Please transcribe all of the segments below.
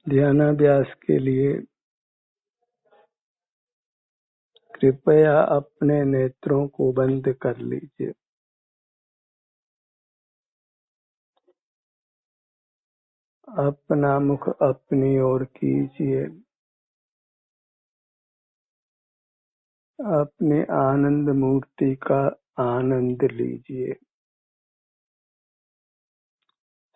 ध्यानाभ्यास के लिए कृपया अपने नेत्रों को बंद कर लीजिए। अपना मुख अपनी ओर कीजिए। अपनी आनंद मूर्ति का आनंद लीजिए।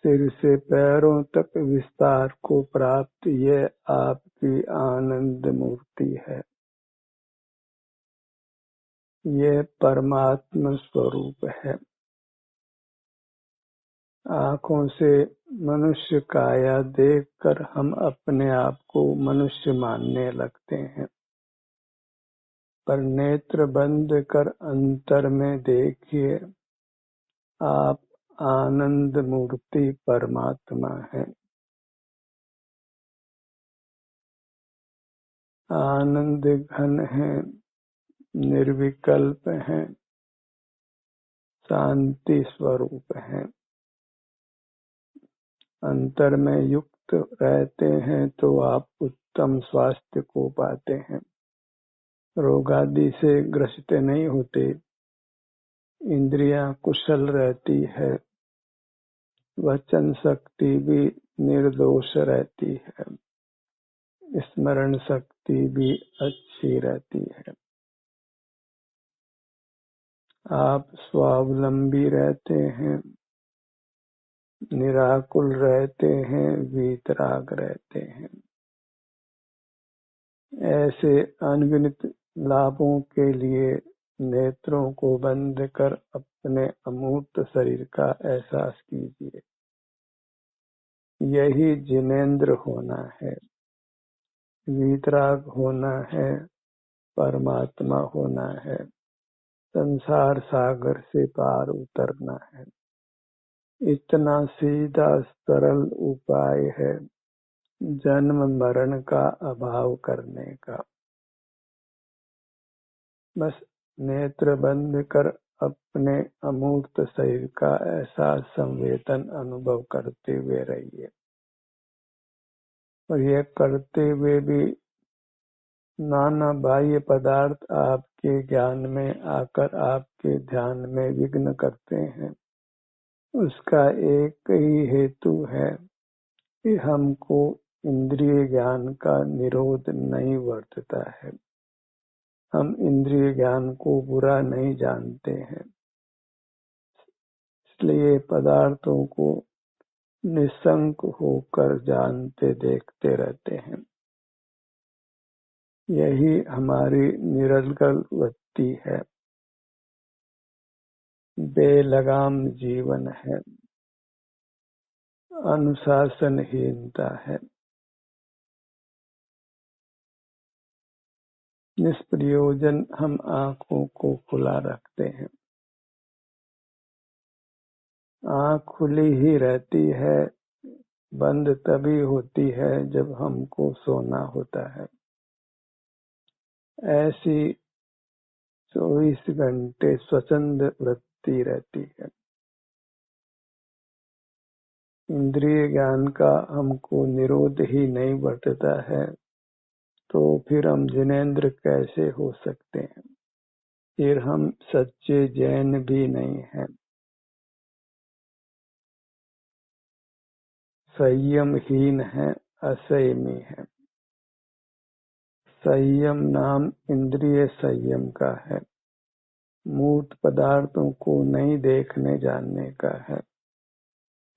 सिर से पैरों तक विस्तार को प्राप्त यह आपकी आनंद मूर्ति है। यह परमात्मा स्वरूप है। आँखों से मनुष्य काया देखकर हम अपने आप को मनुष्य मानने लगते हैं, पर नेत्र बंद कर अंतर में देखिए, आप आनंद मूर्ति परमात्मा है। आनंद घन है, निर्विकल्प है, शांति स्वरूप है। अंतर में युक्त रहते हैं तो आप उत्तम स्वास्थ्य को पाते हैं, रोगादि से ग्रसित नहीं होते, इंद्रियां कुशल रहती है, वचन शक्ति भी निर्दोष रहती है, स्मरण शक्ति भी अच्छी रहती है। आप स्वावलंबी रहते हैं, निराकुल रहते हैं, वीतराग रहते हैं। ऐसे अनगिनत लाभों के लिए नेत्रों को बंद कर अपने अमूर्त शरीर का एहसास कीजिए। यही जिनेंद्र होना है, वीतराग होना है, परमात्मा होना है, संसार सागर से पार उतरना है। इतना सीधा सरल उपाय है जन्म मरण का अभाव करने का। बस नेत्र बंद कर अपने अमूर्त शरीर का एहसास संवेदन अनुभव करते हुए रहिए, और यह करते हुए भी नाना बाह्य पदार्थ आपके ज्ञान में आकर आपके ध्यान में विघ्न करते हैं। उसका एक ही हेतु है कि हमको इंद्रिय ज्ञान का निरोध नहीं वर्तता है। हम इंद्रिय ज्ञान को बुरा नहीं जानते हैं, इसलिए पदार्थों को निसंक होकर जानते देखते रहते हैं। यही हमारी निरलकल वृत्ति है, बेलगाम जीवन है, अनुशासनहीनता है। निष्प्रयोजन हम आँखों को खुला रखते हैं। आँख खुली ही रहती है, बंद तभी होती है जब हमको सोना होता है। ऐसी 24 घंटे स्वच्छंद वृत्ति रहती है। इंद्रिय ज्ञान का हमको निरोध ही नहीं वर्तता है, तो फिर हम जिनेंद्र कैसे हो सकते हैं? फिर हम सच्चे जैन भी नहीं हैं। संयमहीन है, असंयमी है। संयम नाम इंद्रिय संयम का है, मूर्त पदार्थों को नहीं देखने जानने का है।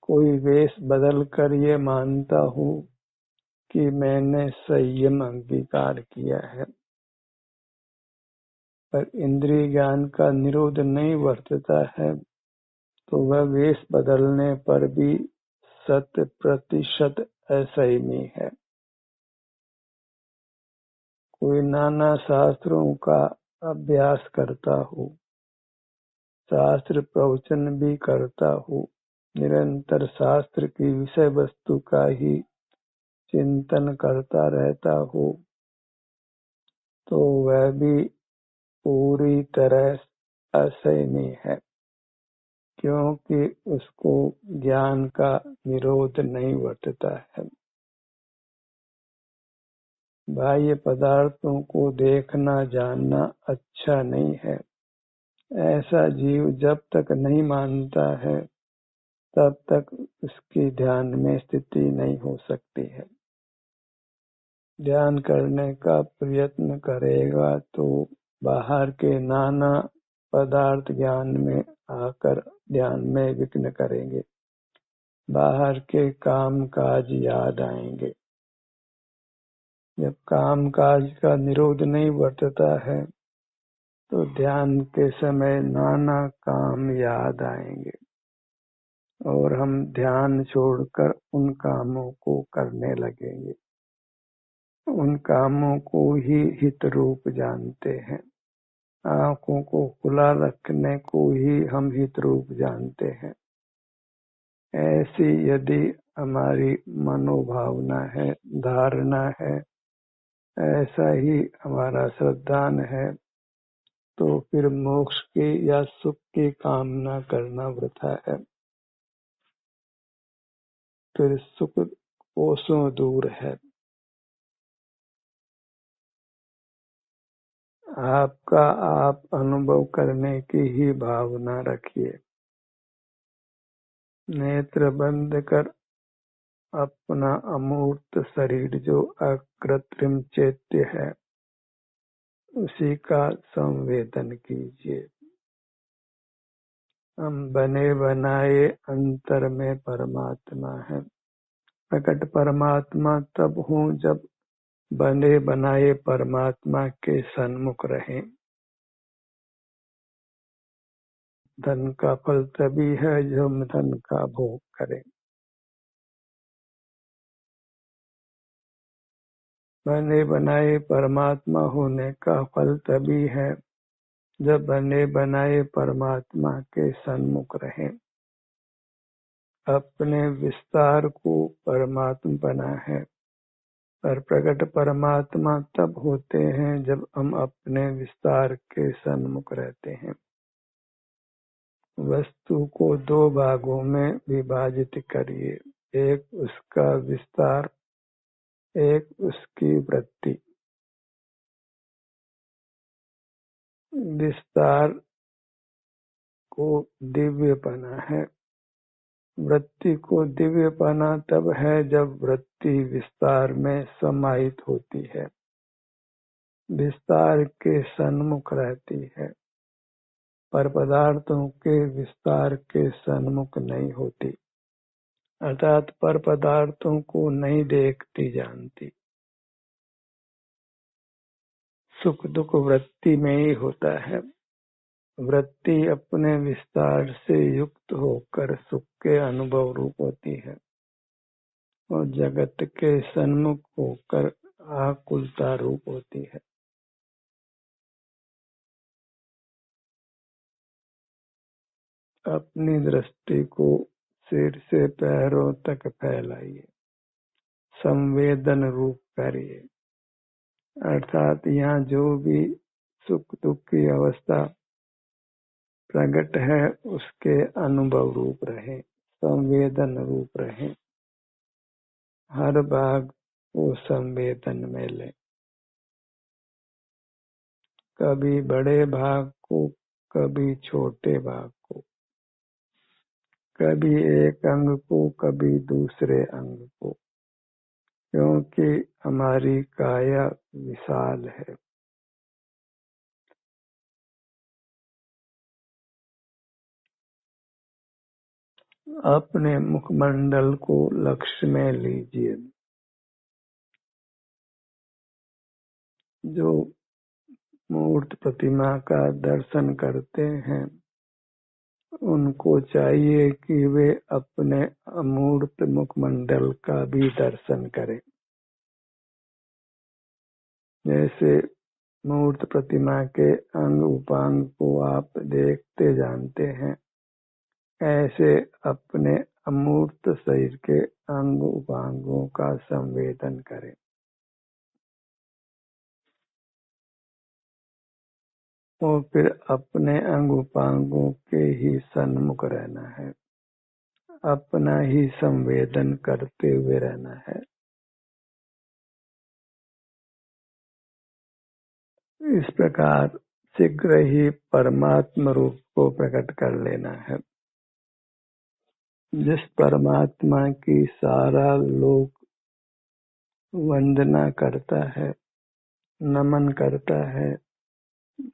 कोई वेश बदल कर ये मानता हूँ कि मैंने संयम अंगीकार किया है, पर इंद्रिय ज्ञान का निरोध नहीं वर्तता है, तो वह वेश बदलने पर भी 100% असंयमी है। कोई नाना शास्त्रों का अभ्यास करता हूँ, शास्त्र प्रवचन भी करता हूँ, निरंतर शास्त्र की विषय वस्तु का ही चिंतन करता रहता हूँ, तो वह भी पूरी तरह असंयमी है, क्योंकि उसको ज्ञान का निरोध नहीं वर्तता है। बाह्य पदार्थों को देखना जानना अच्छा नहीं है। ऐसा जीव जब तक नहीं मानता है तब तक उसकी ध्यान में स्थिति नहीं हो सकती है। ध्यान करने का प्रयत्न करेगा तो बाहर के नाना पदार्थ ज्ञान में आकर ध्यान में विघ्न करेंगे। बाहर के काम काज याद आएंगे। जब काम काज का निरोध नहीं बरतता है तो ध्यान के समय नाना काम याद आएंगे और हम ध्यान छोड़कर उन कामों को करने लगेंगे। उन कामों को ही हित रूप जानते हैं। आंखों को खुला रखने को ही हम हित रूप जानते हैं। ऐसी यदि हमारी मनोभावना है, धारणा है, ऐसा ही हमारा श्रद्धान है, तो फिर मोक्ष की या सुख की कामना करना वृथा है। फिर सुख कोसों दूर है। आपका आप अनुभव करने की ही भावना रखिए। नेत्र बंद कर अपना अमूर्त शरीर जो अकृत्रिम चैत्य है उसी का संवेदन कीजिए। हम बने बनाए अंतर में परमात्मा है। प्रकट परमात्मा तब हूँ जब बने बनाए परमात्मा के सन्मुख रहें। धन का फल तभी है जो हम धन का भोग करें। बने बनाए परमात्मा होने का फल तभी है जब बने बनाए परमात्मा के सन्मुख रहें। अपने विस्तार को परमात्मा बना है, पर प्रकट परमात्मा तब होते हैं जब हम अपने विस्तार के सन्मुख रहते हैं। वस्तु को दो भागों में विभाजित करिए, एक उसका विस्तार, एक उसकी वृत्ति। विस्तार को दिव्यपना है। वृत्ति को दिव्यपना तब है जब वृत्ति विस्तार में समाहित होती है, विस्तार के सन्मुख रहती है, पर पदार्थों के विस्तार के सन्मुख नहीं होती, अर्थात पर पदार्थों को नहीं देखती जानती। सुख दुख वृत्ति में ही होता है। वृत्ति अपने विस्तार से युक्त होकर सुख के अनुभव रूप होती है और जगत के सन्मुख होकर आकुलता रूप होती है। अपनी दृष्टि को सिर से पैरों तक फैलाइए, संवेदन रूप करिए, अर्थात यहाँ जो भी सुख दुख की अवस्था प्रकट है उसके अनुभव रूप रहे, संवेदन रूप रहे। हर भाग को संवेदन में ले, कभी बड़े भाग को, कभी छोटे भाग को, कभी एक अंग को, कभी दूसरे अंग को, क्योंकि हमारी काया विशाल है। अपने मुखमंडल को लक्ष्य में लीजिए। जो मूर्त प्रतिमा का दर्शन करते हैं उनको चाहिए कि वे अपने अमूर्त मुखमंडल का भी दर्शन करें। जैसे मूर्त प्रतिमा के अंग उपांग को आप देखते जानते हैं, ऐसे अपने अमूर्त शरीर के अंग उपांगों का संवेदन करें। और फिर अपने अंग उपांगों के ही सन्मुख रहना है, अपना ही संवेदन करते हुए रहना है। इस प्रकार शीघ्र ही परमात्मा रूप को प्रकट कर लेना है। जिस परमात्मा की सारा लोक वंदना करता है, नमन करता है,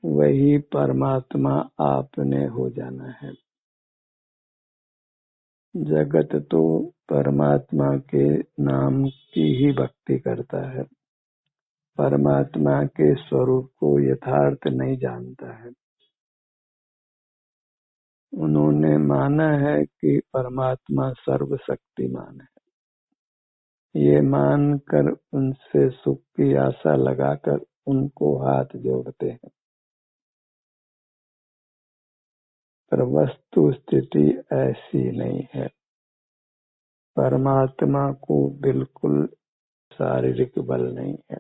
वही परमात्मा आपने हो जाना है। जगत तो परमात्मा के नाम की ही भक्ति करता है, परमात्मा के स्वरूप को यथार्थ नहीं जानता है। उन्होंने माना है कि परमात्मा सर्वशक्तिमान है। ये मानकर उनसे सुख की आशा लगाकर उनको हाथ जोड़ते हैं, पर वस्तु स्थिति ऐसी नहीं है। परमात्मा को बिल्कुल शारीरिक बल नहीं है,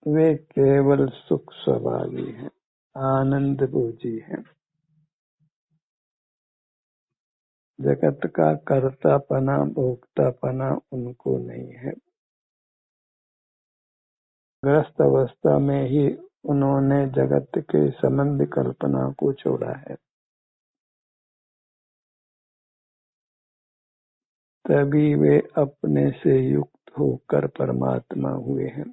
वे केवल सुख स्वभावी हैं, आनंद भोजी हैं। जगत का कर्तापना भोक्तापना उनको नहीं है। ग्रस्त अवस्था में ही उन्होंने जगत के संबंध कल्पना को छोड़ा है, तभी वे अपने से युक्त होकर परमात्मा हुए हैं।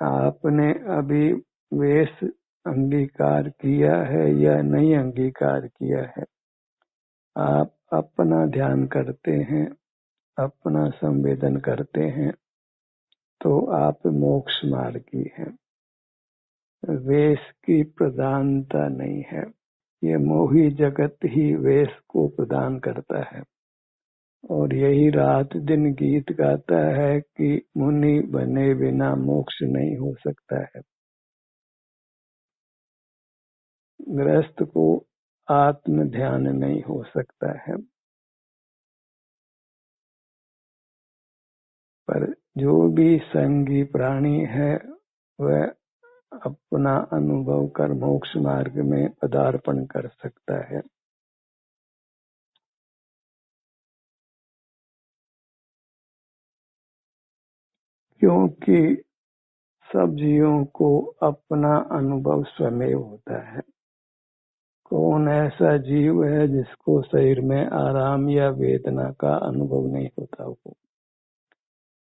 आपने अभी वेश अंगीकार किया है या नहीं अंगीकार किया है, आप अपना ध्यान करते हैं, अपना संवेदन करते हैं, तो आप मोक्ष मार्गी हैं। वेश की प्रधानता नहीं है, ये मोही जगत ही वेश को प्रदान करता है। और यही रात दिन गीत गाता है कि मुनि बने बिना मोक्ष नहीं हो सकता है। गृहस्थ को आत्म ध्यान नहीं हो सकता है, पर जो भी संगी प्राणी है वह अपना अनुभव कर मोक्ष मार्ग में पदार्पण कर सकता है। क्योंकि सब जीवों को अपना अनुभव स्वयं होता है। कौन ऐसा जीव है जिसको शरीर में आराम या वेदना का अनुभव नहीं होता हो?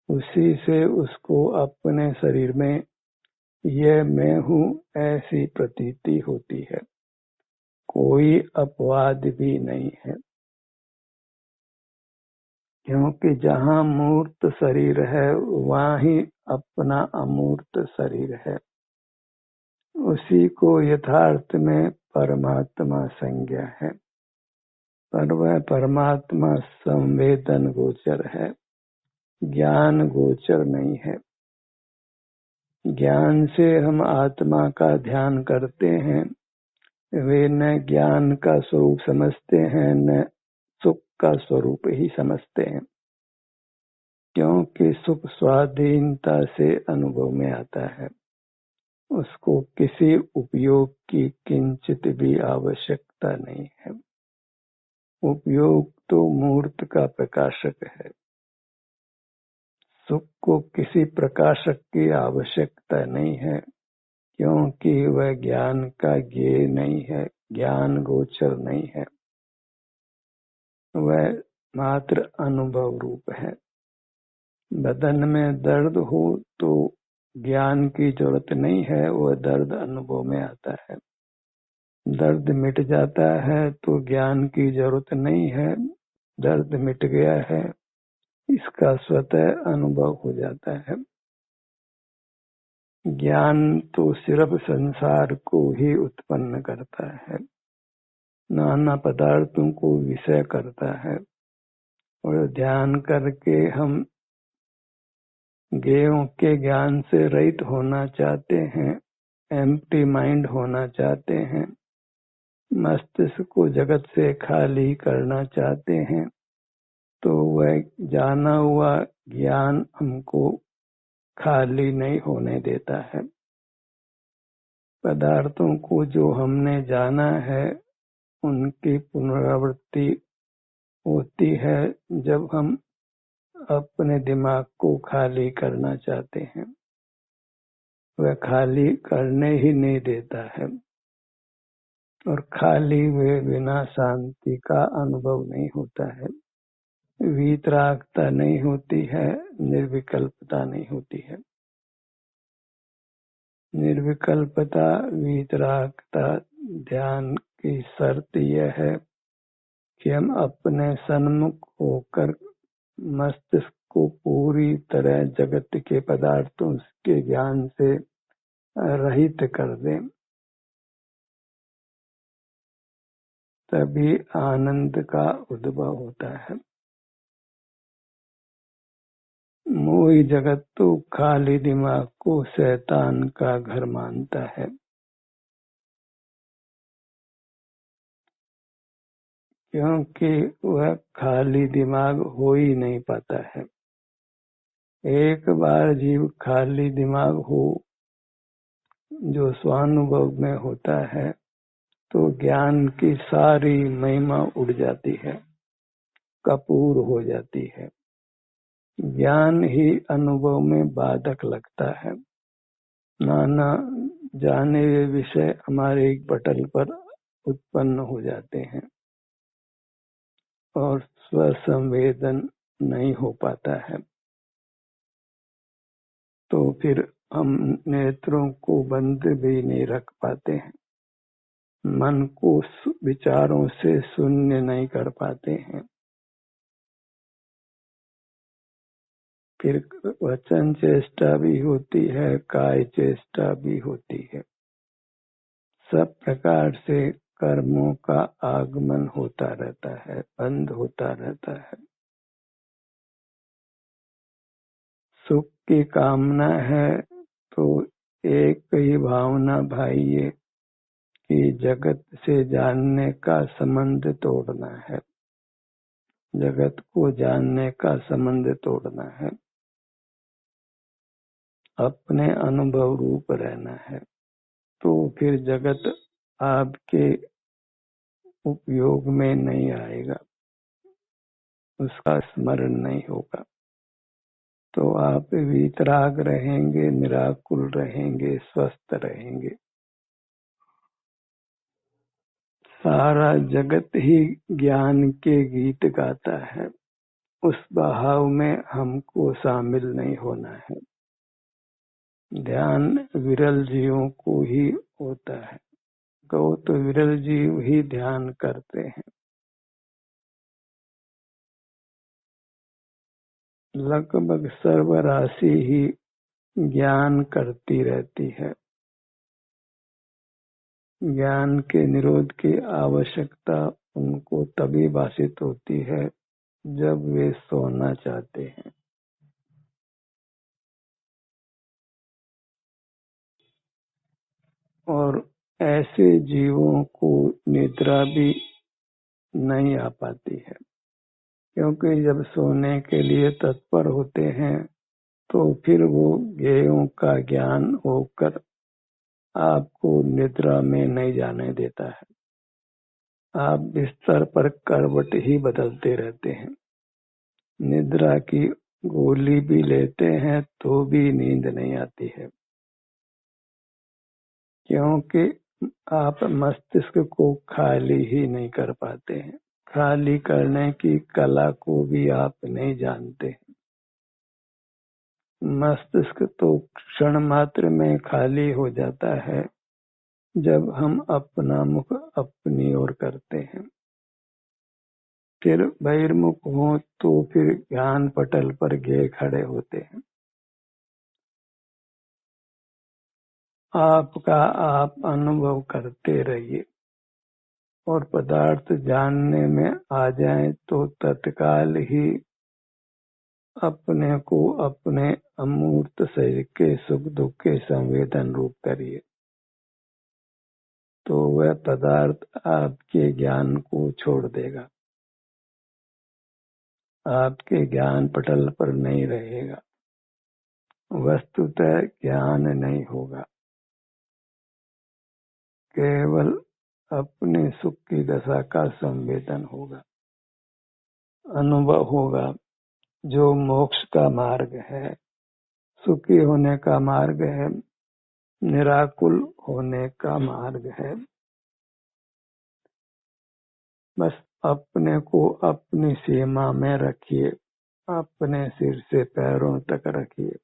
उसी से उसको अपने शरीर में यह मैं हूँ ऐसी प्रतीति होती है। कोई अपवाद भी नहीं है, क्योंकि जहाँ मूर्त शरीर है वहाँ ही अपना अमूर्त शरीर है। उसी को यथार्थ में परमात्मा संज्ञा है, पर वह परमात्मा संवेदन गोचर है, ज्ञान गोचर नहीं है। ज्ञान से हम आत्मा का ध्यान करते हैं, वे न ज्ञान का स्वरूप समझते हैं न सुख का स्वरूप ही समझते हैं, क्योंकि सुख स्वाधीनता से अनुभव में आता है। उसको किसी उपयोग की किंचित भी आवश्यकता नहीं है। उपयोग तो मूर्त का प्रकाशक है, सुख को किसी प्रकाशक की आवश्यकता नहीं है, क्योंकि वह ज्ञान का ज्ञेय नहीं है, ज्ञान गोचर नहीं है, वह मात्र अनुभव रूप है। बदन में दर्द हो तो ज्ञान की जरूरत नहीं है, वह दर्द अनुभव में आता है। दर्द मिट जाता है तो ज्ञान की जरूरत नहीं है, दर्द मिट गया है इसका स्वतः अनुभव हो जाता है। ज्ञान तो सिर्फ संसार को ही उत्पन्न करता है, नाना पदार्थों को विषय करता है। और ध्यान करके हम ज्ञेयों के ज्ञान से रहित होना चाहते हैं, एम्प्टी माइंड होना चाहते हैं, मस्तिष्क को जगत से खाली करना चाहते हैं, तो वह जाना हुआ ज्ञान हमको खाली नहीं होने देता है। पदार्थों को जो हमने जाना है उनकी पुनरावृत्ति होती है जब हम अपने दिमाग को खाली करना चाहते हैं, वह खाली करने ही नहीं देता है, और खाली हुए बिना शांति का अनुभव नहीं होता है, वीतरागता नहीं होती है, निर्विकल्पता नहीं होती है। निर्विकल्पता, वीतरागता ध्यान की शर्त यह है कि हम अपने सन्मुख होकर मस्तिष्क को पूरी तरह जगत के पदार्थों के ज्ञान से रहित कर दें, तभी आनंद का उद्भव होता है। मोही जगत तो खाली दिमाग को शैतान का घर मानता है, क्योंकि वह खाली दिमाग हो ही नहीं पाता है। एक बार जीव खाली दिमाग हो, जो स्वानुभव में होता है, तो ज्ञान की सारी महिमा उड़ जाती है, कपूर हो जाती है। ज्ञान ही अनुभव में बाधक लगता है। नाना जाने हुए विषय हमारे पटल पर उत्पन्न हो जाते हैं और स्वसंवेदन नहीं हो पाता है, तो फिर हम नेत्रों को बंद भी नहीं रख पाते हैं, मन को विचारों से शून्य नहीं कर पाते हैं, फिर वचन चेष्टा भी होती है, काय चेष्टा भी होती है। सब प्रकार से कर्मों का आगमन होता रहता है, बंद होता रहता है। सुख की कामना है तो एक ही भावना भाई ये कि जगत से जानने का संबंध तोड़ना है, जगत को जानने का संबंध तोड़ना है, अपने अनुभव रूप रहना है, तो फिर जगत आपके उपयोग में नहीं आएगा, उसका स्मरण नहीं होगा, तो आप वीतराग रहेंगे, निराकुल रहेंगे, स्वस्थ रहेंगे। सारा जगत ही ज्ञान के गीत गाता है, उस बहाव में हमको शामिल नहीं होना है। ध्यान विरल जीवों को ही होता है, तो विरल जीव ही ध्यान करते हैं। लगभग सर्वराशि ही ज्ञान करती रहती है। ज्ञान के निरोध की आवश्यकता उनको तभी भाषित होती है जब वे सोना चाहते हैं। और ऐसे जीवों को निद्रा भी नहीं आ पाती है, क्योंकि जब सोने के लिए तत्पर होते हैं तो फिर वो ज्ञेयों का ज्ञान होकर आपको निद्रा में नहीं जाने देता है। आप बिस्तर पर करवट ही बदलते रहते हैं, निद्रा की गोली भी लेते हैं तो भी नींद नहीं आती है, क्योंकि आप मस्तिष्क को खाली ही नहीं कर पाते हैं। खाली करने की कला को भी आप नहीं जानते। मस्तिष्क तो क्षण मात्र में खाली हो जाता है जब हम अपना मुख अपनी ओर करते हैं। फिर बहिर्मुख हो तो फिर ज्ञान पटल पर गे खड़े होते हैं। आपका आप अनुभव करते रहिए, और पदार्थ जानने में आ जाए तो तत्काल ही अपने को अपने अमूर्त शरीर के सुख दुख के संवेदन रूप करिए, तो वह पदार्थ आपके ज्ञान को छोड़ देगा, आपके ज्ञान पटल पर नहीं रहेगा, वस्तुतः ज्ञान नहीं होगा, केवल अपने सुख की दशा का संवेदन होगा, अनुभव होगा, जो मोक्ष का मार्ग है, सुखी होने का मार्ग है, निराकुल होने का मार्ग है। बस अपने को अपनी सीमा में रखिए, अपने सिर से पैरों तक रखिए,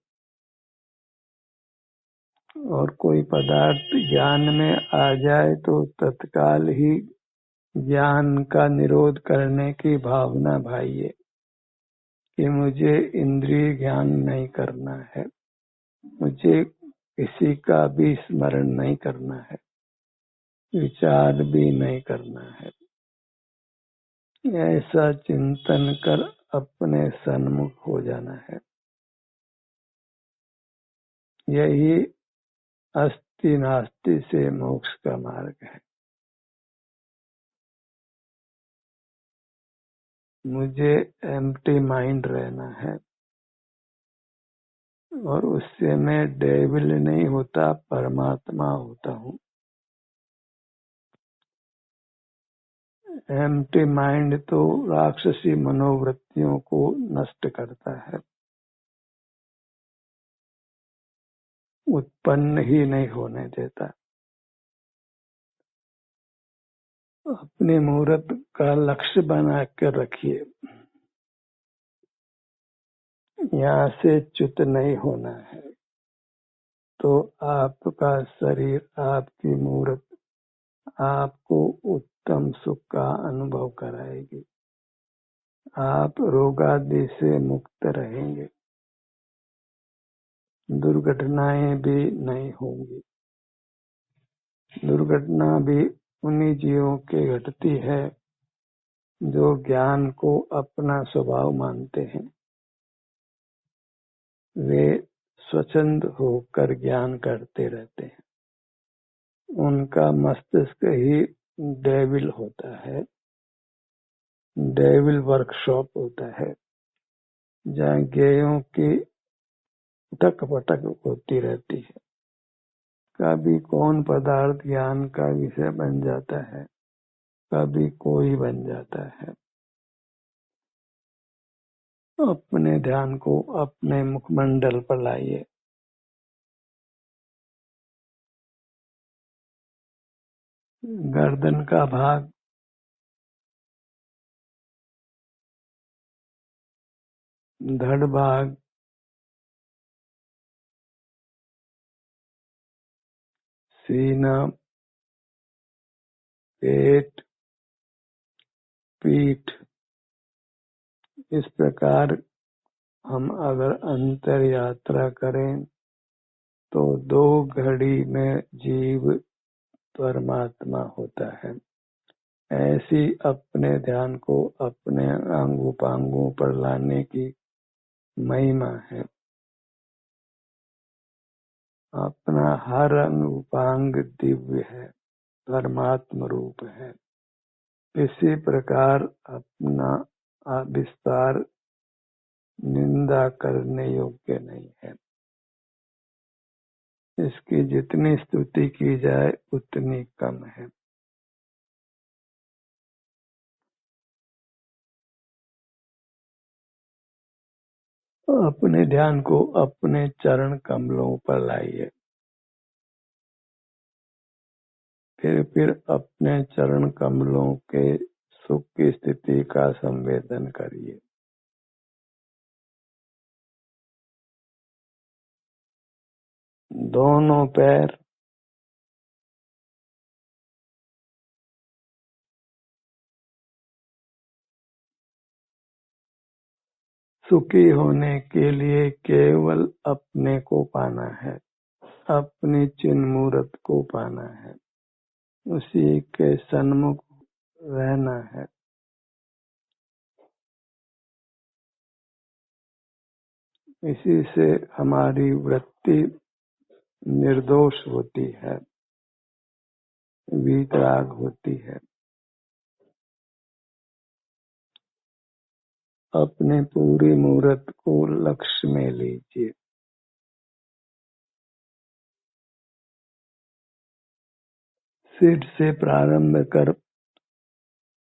और कोई पदार्थ ज्ञान में आ जाए तो तत्काल ही ज्ञान का निरोध करने की भावना भाइये कि मुझे इंद्रिय ज्ञान नहीं करना है, मुझे किसी का भी स्मरण नहीं करना है, विचार भी नहीं करना है। ऐसा चिंतन कर अपने सन्मुख हो जाना है। यही अस्ति नास्ति से मोक्ष का मार्ग है। मुझे एम्प्टी माइंड रहना है, और उससे मैं डेविल नहीं होता, परमात्मा होता हूँ। एम्प्टी माइंड तो राक्षसी मनोवृत्तियों को नष्ट करता है, उत्पन्न ही नहीं होने देता। अपने मुहूर्त का लक्ष्य बना कर रखिए, यहाँ से च्युत नहीं होना है, तो आपका शरीर, आपकी मूर्त आपको उत्तम सुख का अनुभव कराएगी। आप रोगादि से मुक्त रहेंगे, दुर्घटनाएं भी नहीं होंगी। दुर्घटना भी उन्हीं जीवों के घटती है जो ज्ञान को अपना स्वभाव मानते हैं। वे स्वच्छंद होकर ज्ञान करते रहते हैं। उनका मस्तिष्क ही डेविल होता है, डेविल वर्कशॉप होता है, जहाँ गेयों की उठक पटक होती रहती है। कभी कौन पदार्थ ज्ञान का विषय बन जाता है, कभी कोई बन जाता है। अपने ध्यान को अपने मुखमंडल पर लाइए। गर्दन का भाग, धड़ भाग, सीना, पेट, पीठ, इस प्रकार हम अगर अंतर यात्रा करें तो 2 घड़ी में जीव परमात्मा होता है। ऐसी अपने ध्यान को अपने अंग उपांगों पर लाने की महिमा है। अपना हर अंग उपांग दिव्य है, परमात्म रूप है। किसी प्रकार अपना विस्तार निंदा करने योग्य नहीं है। इसकी जितनी स्तुति की जाए उतनी कम है। अपने ध्यान को अपने चरण कमलों पर लाइए। फिर अपने चरण कमलों के सुख की स्थिति का संवेदन करिए। दोनों पैर, सुखी होने के लिए केवल अपने को पाना है, अपनी चिन्मूर्त को पाना है, उसी के सन्मुख रहना है। इसी से हमारी वृत्ति निर्दोष होती है, वीतराग होती है। अपने पूरी मूर्त को लक्ष्य में लीजिए। सिर से प्रारंभ कर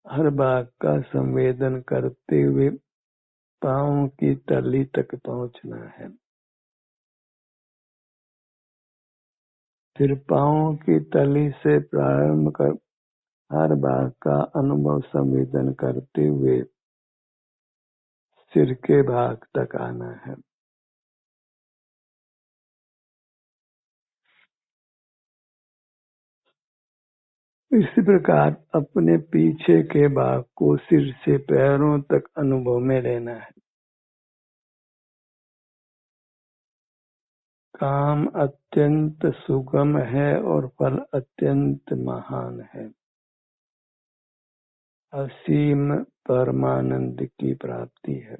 हर भाग का संवेदन करते हुए पांव की तली तक पहुंचना है। फिर पांव की तली से प्रारंभ कर हर भाग का अनुभव संवेदन करते हुए सिर के भाग तक आना है। इसी प्रकार अपने पीछे के भाग को सिर से पैरों तक अनुभव में लेना है। काम अत्यंत सुगम है और फल अत्यंत महान है। असीम परमानंद की प्राप्ति है।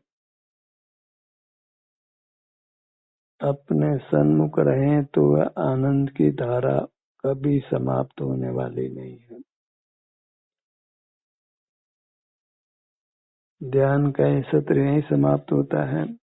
अपने सन्मुख रहें तो वह आनंद की धारा कभी समाप्त होने वाली नहीं है। ध्यान का ये सत्र यहीं समाप्त होता है।